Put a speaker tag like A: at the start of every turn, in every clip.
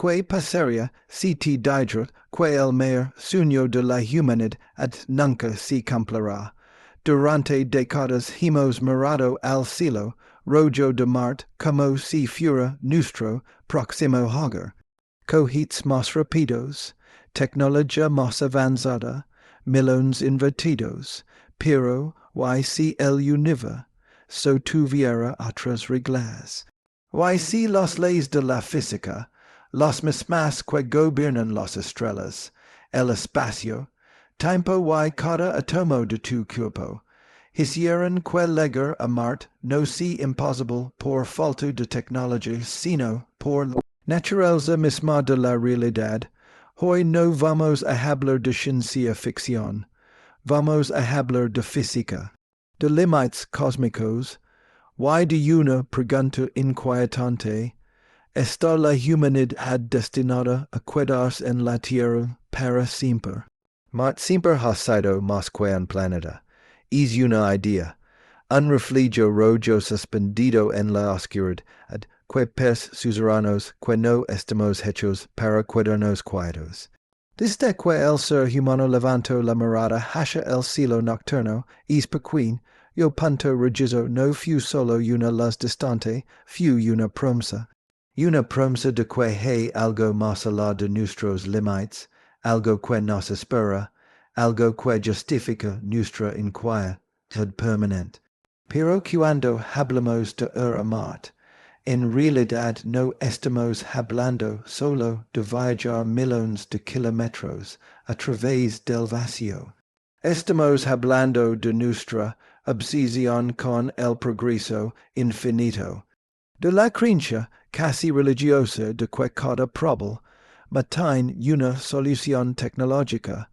A: que passeria siti didrat, que el mer sueño de la humanidad nunca se cumplirá. Durante décadas hemos mirado al cielo, rojo de Marte, como si fuera nuestro próximo hogar. Cohets más rápidos, tecnología más avanzada, millones invertidos, pero y si el universo tuviera otras reglas. Y si las leyes de la física, las mismas que gobiernan las estrellas, el espacio, tiempo y cada átomo de tu cuerpo, hicieran que llegar a Marte no sea imposible por falta de tecnología, sino por la naturaleza misma de la realidad. Hoy no vamos a hablar de ciencia ficción, vamos a hablar de física, de límites cósmicos, y de una pregunta inquietante. ¿Está la humanidad destinada a quedarse en la Tierra para siempre? Marte siempre ha sido más que un planeta. Es una idea, un reflejo rojo suspendido en la oscuridad, que pes suzeranos que no estamos hechos para quedarnos quietos. Desde que el ser humano levantó la mirada hacia el cielo nocturno, es pequeño, yo punto regizo no fu solo una luz distante, fu una promesa. Una promesa de que hay algo más allá de nuestros límites, algo que nos espera, algo que justifica nuestra inquietud permanente. Pero cuando hablamos de ir a Marte, en realidad no estamos hablando solo de viajar millones de kilómetros a través del vacío. Estamos hablando de nuestra obsesión con el progreso infinito, de la creencia casi religiosa de que cada problema tiene una solución tecnológica,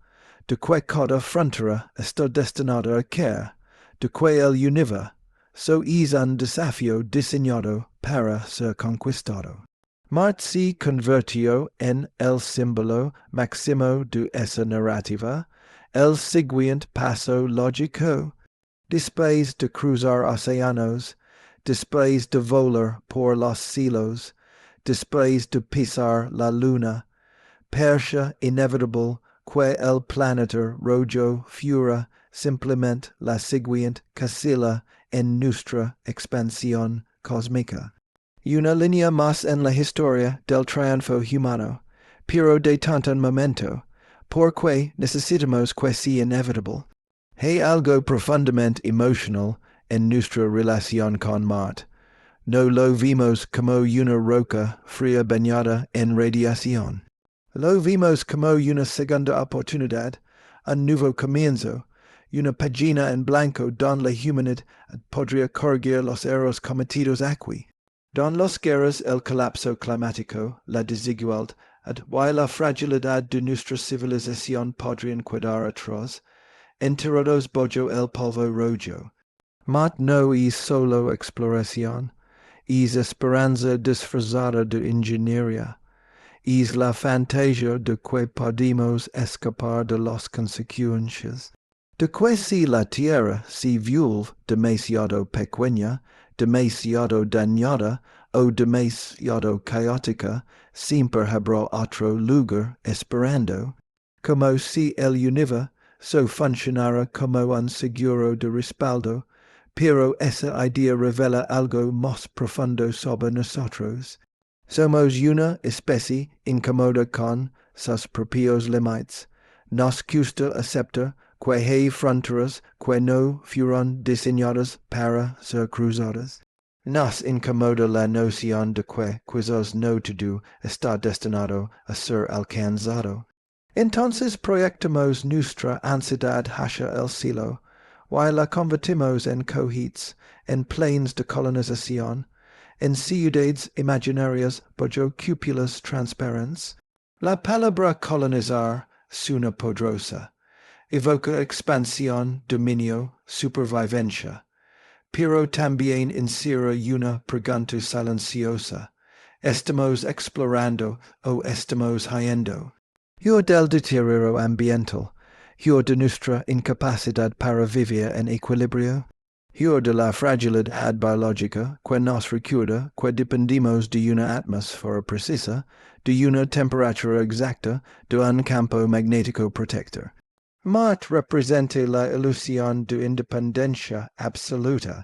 A: de que cada frontera está destinada a caer, de que el universo es un desafío diseñado para ser conquistado. Marte se convirtió en el símbolo máximo de esa narrativa, el siguiente paso lógico, después de cruzar océanos, después de volar por los cielos, después de pisar la luna, percha inevitable que el planeta rojo fuera simplemente la siguiente casilla en nuestra expansión cósmica. Una línea más en la historia del triunfo humano, pero de tanto momento, porque necesitamos que sea inevitable. Hay algo profundamente emocional en nuestra relación con Marte. No lo vimos como una roca fría bañada en radiación. Lo vimos como una segunda oportunidad, un nuevo comienzo, una página en blanco donde la humanidad podría corregir los errores cometidos aquí. Don las guerras, el colapso climático, la desigualdad y la fragilidad de nuestra civilización podrían quedar atrás, enterrados bajo el polvo rojo. Marte no es solo exploración, es esperanza disfrazada de ingeniería, es la fantasía de que podemos escapar de las consecuencias, de que si la Tierra se vuelve demasiado pequeña, demasiado dañada o demasiado caótica, siempre habrá otro lugar esperando, como si el universo funcionara como un seguro de respaldo, pero esa idea revela algo más profundo sobre nosotros. Somos una especie incómoda con sus propios límites. Nos cuesta aceptar que hay fronteras que no fueron diseñadas para ser cruzadas. Nos incomoda la noción de que quizás no todo está destinado a ser alcanzado. Entonces proyectamos nuestra ansiedad hacia el cielo, y la convertimos en cohets, en planes de colonización, en ciudades imaginarias bajo cúpulas transparentes. La palabra colonizar suena poderosa, evoca expansión, dominio, supervivencia, pero también encierra una pregunta silenciosa. ¿Estamos explorando o estamos yendo? Yo del deterioro ambiental, yo de nuestra incapacidad para vivir en equilibrio, Hio de la fragilidad biologica, que nos recuerda que dependimos de una atmósfera precisa, de una temperatura exacta, de un campo magnético protector. Marte representa la ilusión de independencia absoluta.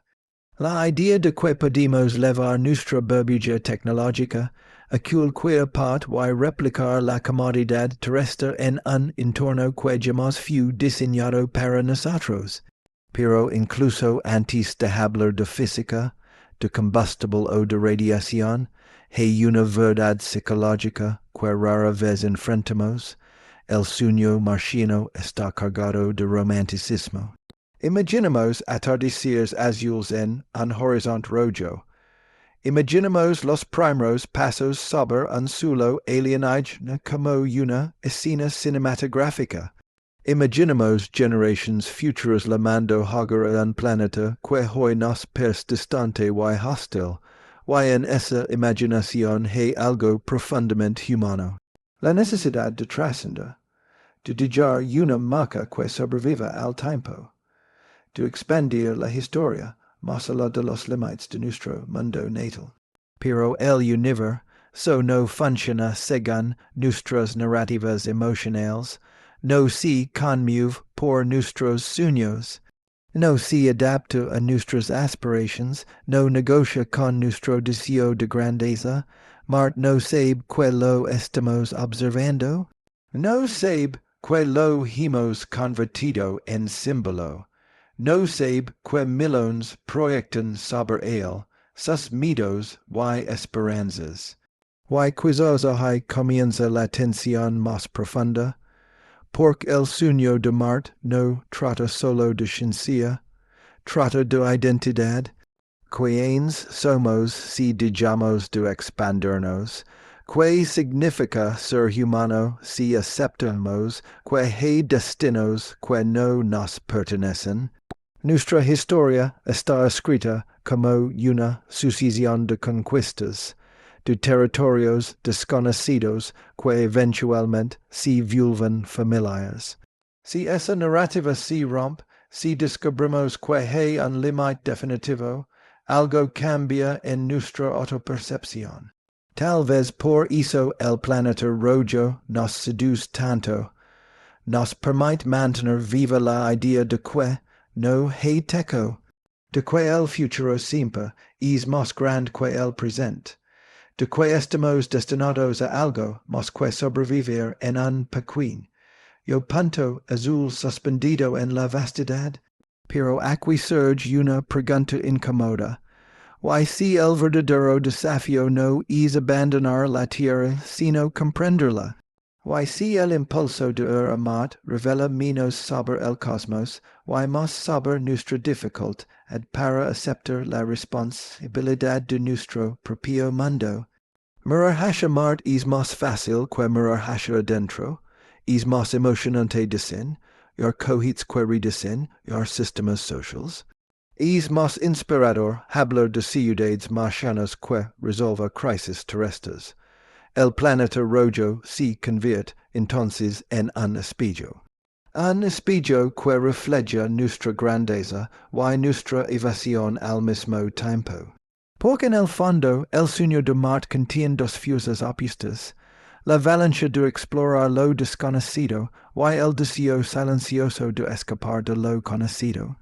A: La idea de que podemos levar nuestra burbuja tecnológica, a cualquier parte y replicar la comodidad terrestre en un entorno que jamás fue diseñado para nosotros. Pero incluso antes de hablar de física, de combustible o de radiación, hay una verdad psicológica que rara vez enfrentamos. El sueño marciano está cargado de romanticismo. Imaginemos atardeceres azules en un horizonte rojo. Imaginemos los primeros pasos sobre un suelo alienígena como una escena cinematográfica. Imaginemos generations futuras lamando hogar un planeta que hoy nos parece distante y hostil, y en esa imaginación hay algo profundamente humano. La necesidad de trascender, de dejar una marca que sobreviva al tiempo, de expandir la historia más allá de los límites de nuestro mundo natal. Pero el universo no funciona según nuestras narrativas emocionales, no se conmueve por nuestros sueños, no se adapta a nuestras aspiraciones, no negocia con nuestro deseo de grandeza. Marte no sabe que lo estamos observando, no sabe que lo hemos convertido en símbolo, no sabe que millones proyectan sobre él sus miedos y esperanzas. Y quizás ahí comienza la tensión más profunda, porque el sueño de Marte no trata solo de ciencia, trata de identidad. ¿Quiénes somos si dejamos de expandirnos? ¿Qué significa ser humano si aceptamos que hay destinos que no nos pertenecen? Nuestra historia está escrita como una sucesión de conquistas, de territorios desconocidos que eventualmente se vuelven familiares. Si esa narrativa se rompe, si descubrimos que hay un límite definitivo, algo cambia en nuestra autopercepción. Tal vez por eso el planeta rojo nos seduce tanto, nos permite mantener viva la idea de que no hay techo, de que el futuro siempre es más grande que el presente, de que estamos destinados a algo más que sobrevivir en un pequeño punto azul suspendido en la vastidad. Pero aquí surge una pregunta incómoda. ¿Y si el verdadero desafío no es abandonar la Tierra, sino comprenderla? ¿Y si el impulso de ir a Marte revela menos sobre el cosmos, y más sobre nuestra dificultad para aceptar la responsabilidad de nuestro propio mundo? Mirar hacia Marte es más fácil que mirar hacia adentro, es más emocionante dicen, cohits que redicen, sistemas sociales. Es más inspirador hablar de ciudades marcianas que resolver crisis terrestres. El planeta rojo se convierte entonces en un espejo que refleja nuestra grandeza y nuestra evasión al mismo tiempo. Porque en el fondo el sueño de Marte contiene dos fuerzas opuestas, la avalancha de explorar lo desconocido y el deseo silencioso de escapar de lo conocido.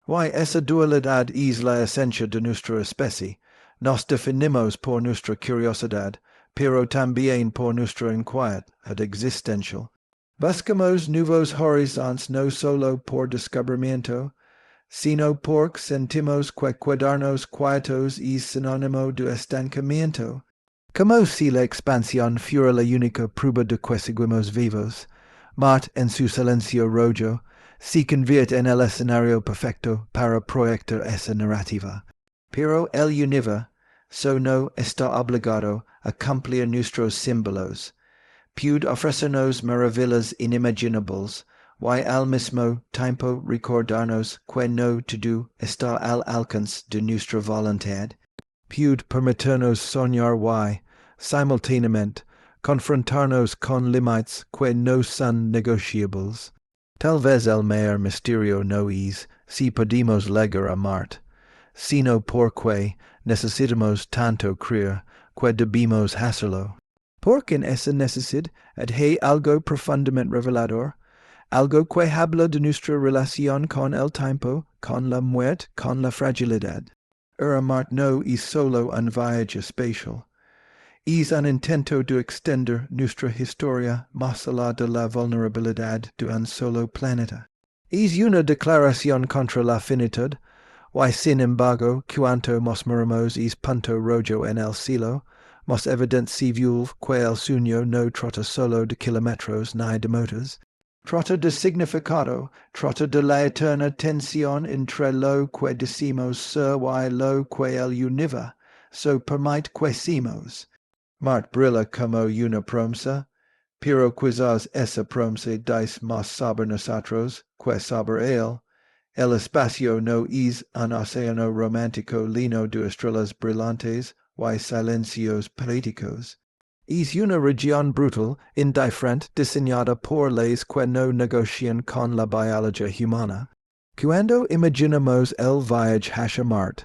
A: Y esa dualidad es la esencia de nuestra especie. Nos definimos por nuestra curiosidad, pero también por nuestra inquietud existencial. Buscamos nuevos horizontes no solo por descubrimiento, sino porque sentimos que quedarnos quietos es sinónimo de estancamiento. Como si la expansión fuera la única prueba de que seguimos vivos, Marte en su silencio rojo se convierte en el escenario perfecto para proyectar esa narrativa. Pero el universo no está obligado a cumplir nuestros símbolos. Puede ofrecernos maravillas inimaginables, y al mismo tiempo recordarnos que no todo está al alcance de nuestra voluntad. Puede permitirnos soñar y, simultáneamente, confrontarnos con límites que no son negociables. Tal vez el mayor misterio no es si podemos llegar a Marte, sino porque necessitamos tanto creer, que debimos hacerlo. Porque en esa necesidad hay algo profundamente revelador, algo que habla de nuestra relación con el tiempo, con la muerte, con la fragilidad. Marte no es solo un viaje espacial. Es un intento de extender nuestra historia más allá de la vulnerabilidad de un solo planeta. Es una declaración contra la finitud, y sin embargo, cuanto más miramos es punto rojo en el cielo, más evidenciable que el sueño no trata solo de kilómetros ni de motos, trata de significado, trata de la eterna tensión entre lo que decimos ser y lo que el universo permite que seamos. Marte brilla como una promesa, pero quizás esa promesa dice más sobre nosotros que sobre él. El espacio no es un océano romántico lleno de estrellas brillantes y silencios políticos. Es una región brutal, indiferente, diseñada por leyes que no negocian con la biología humana. Cuando imaginamos el viaje hacia Marte,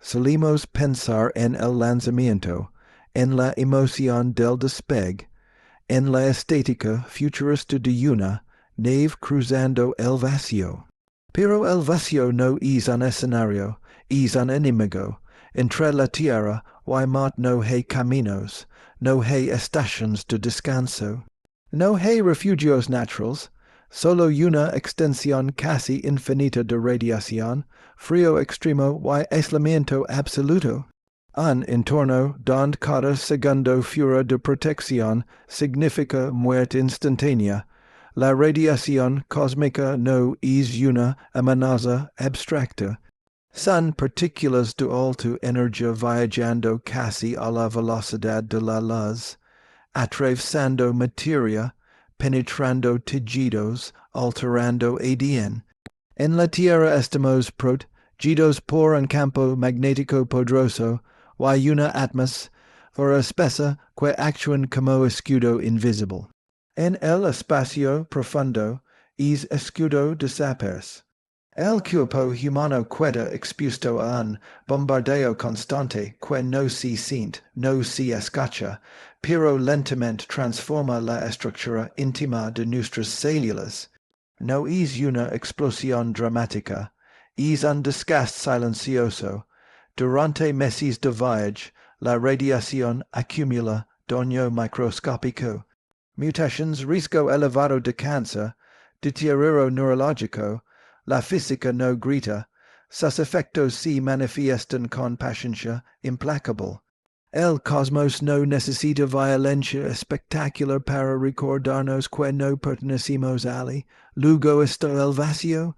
A: solemos pensar en el lanzamiento, en la emoción del despegue, en la estética futurista de una nave cruzando el vacío. Pero el vacío no es un escenario, es un enemigo. Entre la tierra y Marte no hay caminos, no hay estaciones de descanso, no hay refugios naturales, solo una extensión casi infinita de radiación, frío extremo y aislamiento absoluto. Un entorno donde cada segundo fuera de protección significa muerte instantánea. La radiación cósmica no es una amenaza abstracta. Son partículas de alta energía viajando casi a la velocidad de la luz, atravesando materia, penetrando tejidos, alterando ADN. En la Tierra estamos protegidos por un campo magnético poderoso y una atmósfera espesa que actúan como escudo invisible. En el espacio profundo, es escudo desaparece. El cuerpo humano queda expuesto a un bombardeo constante que no se siente, no se escucha, pero lentamente transforma la estructura íntima de nuestras células. No es una explosión dramática, es un desgaste silencioso. Durante meses de viaje, la radiación acumula daño microscópico. Mutaciones, riesgo elevado de cáncer, deterioro neurológico, la física no grita, sus efectos se manifiestan con paciencia implacable. El cosmos no necesita violencia espectacular para recordarnos que no pertenecemos a él. Luego está el vacío.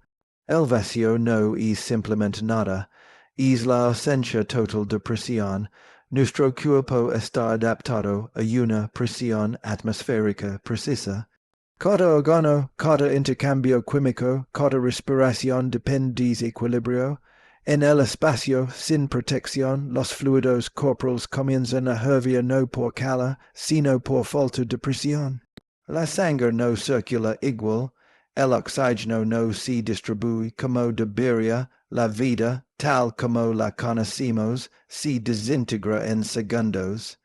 A: El vacío no es simplemente nada, es la ausencia total de presión. Nuestro cuerpo está adaptado a una presión atmosférica precisa. Cada órgano, cada intercambio químico, cada respiración depende de equilibrio. En el espacio, sin protección, los fluidos corporales comienzan a hervir no por calor, sino por falta de presión. La sangre no circula igual, el oxígeno no se distribuye como debería, la vida, tal como la conocemos, se desintegra en segundos.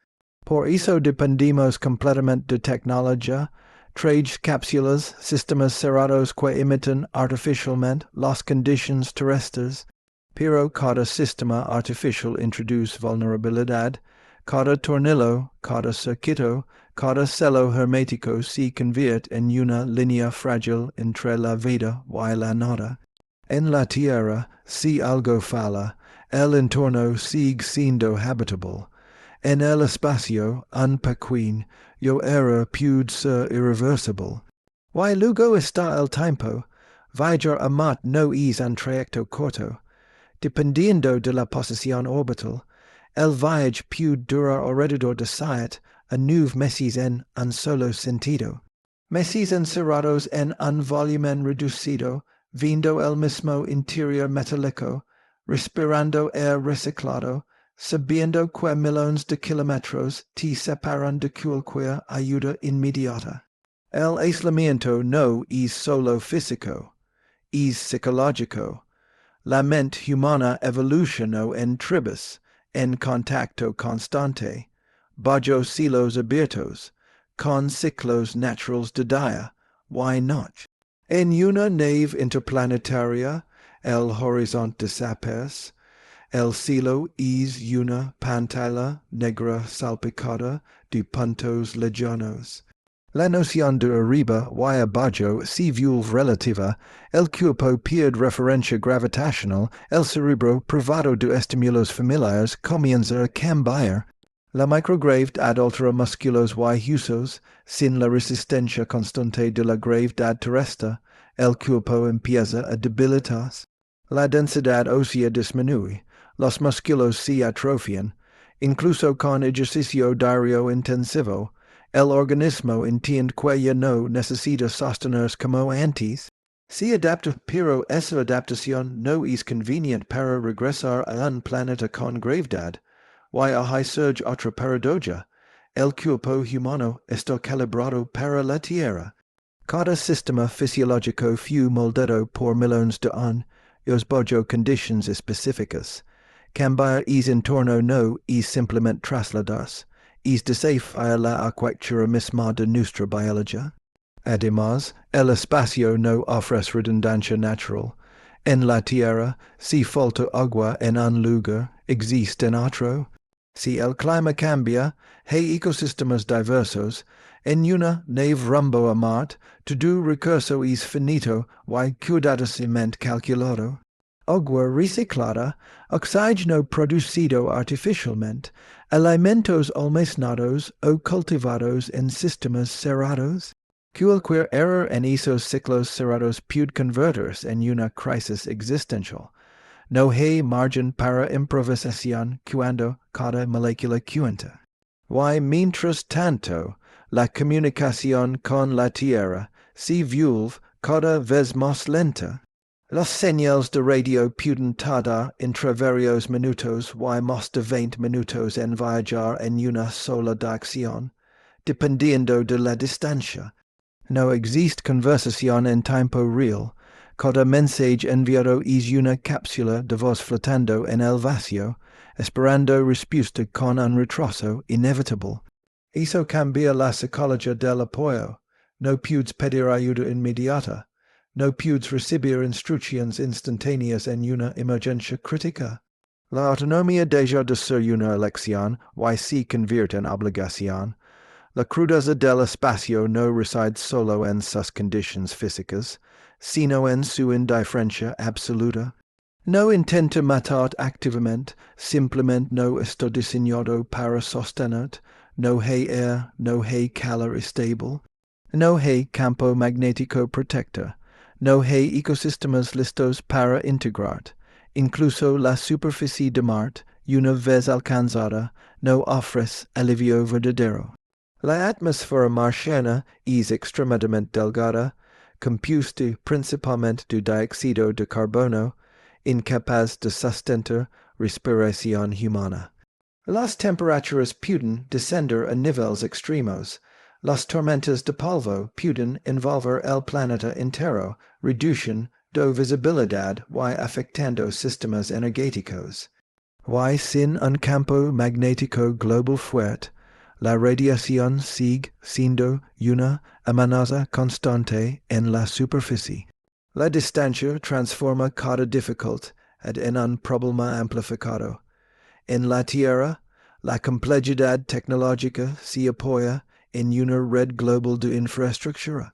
A: Por eso dependemos completamente de tecnología, trajes cápsulas, sistemas cerrados que imitan artificialmente las condiciones terrestres. Pero cada sistema artificial introduce vulnerabilidad, cada tornillo, cada circuito, cada celo hermético se convierte en una línea frágil entre la vida y la nada. En la Tierra, si algo falla, el entorno sigue siendo habitable. En el espacio, un pequeño error puede ser irreversible. Y luego está el tiempo. Viajar a Marte no es un trayecto corto. Dependiendo de la posición orbital, el viaje puede durar alrededor de 7 a 9 meses en un solo sentido. Meses encerrados en un volumen reducido, viendo el mismo interior metálico, respirando aire reciclado, sabiendo que millones de kilómetros te separan de cualquier ayuda inmediata. El aislamiento no es solo físico, es psicológico. lament humana evolutiono en tribus, en contacto constante, bajo silos abiertos, con ciclos naturals de dia, why not? En una nave interplanetaria, el horizonte desapers, el cielo es una pantalla negra salpicada de puntos legionos. La noción de arriba y abajo si vulve relativa, el cuerpo pierde referencia gravitacional, el cerebro privado de estímulos familiares comienza a cambiar. La microgravedad altera músculos y huesos, sin la resistencia constante de la gravedad terrestre, el cuerpo empieza a debilitarse. La densidad ósea disminuye, los músculos se atrofian, incluso con ejercicio diario intensivo, el organismo entiende que ya no necesita sostenerse como antes. Se adapta, pero esa adaptación no es conveniente para regresar a un planeta con gravedad. Y hay surge otra paradoja. El cuerpo humano está calibrado para la Tierra. Cada sistema fisiológico fue moldado por millones de años bajo condiciones específicas. Cambiar es entorno no es simplemente trasladarse, es desafiar la arquitectura misma de nuestra biología. Además, el espacio no ofrece redundancia natural. En la Tierra, si falta agua en un lugar, existe en otro. Si el clima cambia, hay ecosistemas diversos. En una nave rumbo a Marte, todo recurso es finito y cuidadosamente calculado. Agua reciclada, oxígeno producido artificialmente, alimentos almacenados o cultivados en sistemas cerrados. Cualquier error en esos ciclos cerrados puede convertirse en una crisis existencial. No hay margen para improvisación cuando cada molécula cuenta. Y mientras tanto, la comunicación con la Tierra se vuelve cada vez más lenta. Los señales de radio pueden tardar entre varios minutos y más de 20 minutos en viajar en una sola dirección, dependiendo de la distancia. No existe conversación en tiempo real. Cada mensaje enviado es una cápsula de voz flotando en el vacío, esperando respuesta con un retraso inevitable. Eso cambia la psicología del apoyo. No puedes pedir ayuda inmediata. No puedes recibir instrucciones instantáneas en una emergencia crítica. La autonomía deja de ser una elección y se convierte en obligación. La crudeza del espacio no reside solo en sus condiciones físicas, sino en su indiferencia absoluta. No intenta matar activamente, simplemente no está diseñado para sostener. No hay air, no hay calor estable. No hay campo magnético protector. No hay ecosistemas listos para integrar. Incluso la superficie de Marte, una vez alcanzada, no ofrece alivio verdadero. La atmósfera marciana es extremadamente delgada, compuesta principalmente de dióxido de carbono, incapaz de sustentar respiración humana. Las temperaturas pueden descender a niveles extremos. Las tormentas de polvo pueden envolver el planeta entero, reduciendo visibilidad y afectando sistemas energéticos. Y sin un campo magnético global fuerte, la radiación sigue siendo una amenaza constante en la superficie. La distancia transforma cada dificultad en un problema amplificado. En la Tierra, la complejidad tecnológica se apoya en una red global de infraestructura.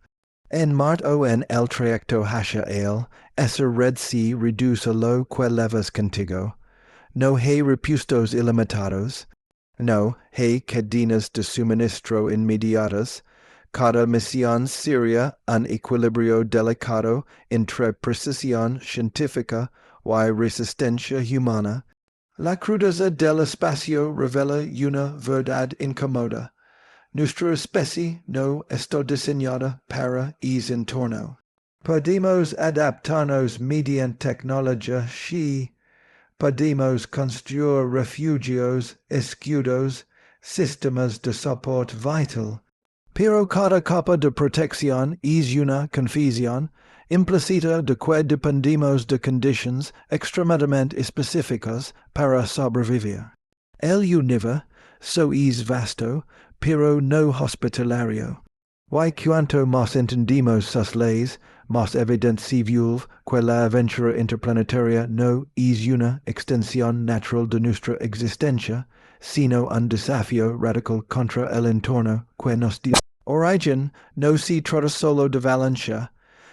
A: En Marte o en el trayecto hacia él, esa red se reduce a lo que levas contigo. No hay repuestos ilimitados. No hay cadenas de suministro inmediatas. Cada misión sería un equilibrio delicado entre precisión científica y resistencia humana. La crudeza del espacio revela una verdad incómoda. Nuestra especie no está diseñada para ese entorno. Podemos adaptarnos mediante tecnología si podemos construir refugios, escudos, sistemas de soporte vital. Pero cada capa de protección es una confusión. implicita de que dependimos de conditions extremamente específicas para sobrevivir. El universo es vasto, pero no hospitalario. Y cuanto más entendimos sus leyes, más evidenciable que la aventura interplanetaria no es una extensión natural de nuestra existencia, sino un desafío radical contra el entorno que nos dio origen. No se trata solo de Valencia,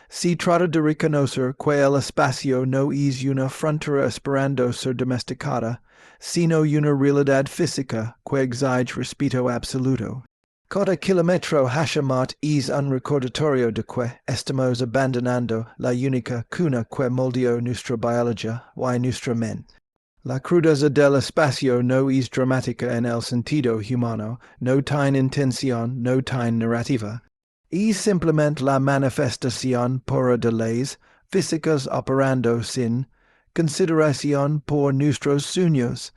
A: se trata de reconocer que el espacio no es una frontera esperando ser domesticada, sino una realidad física que exige respeto absoluto. Cada kilómetro hashamat es un recordatorio de que estamos abandonando la única cuna que moldeó nuestra biología y nuestra mente. La crudeza del espacio no es dramática en el sentido humano, no tiene intención, no tiene narrativa. Es simplemente la manifestación pura de leyes físicas operando sin consideración por nuestros sueños.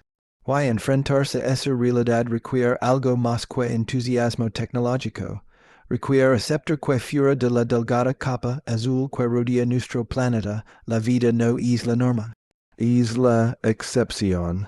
A: Y enfrentarse a esa realidad requiere algo más que entusiasmo tecnológico. Requiere aceptar que fuera de la delgada capa azul que rodea nuestro planeta, la vida no es la norma. Es la excepción.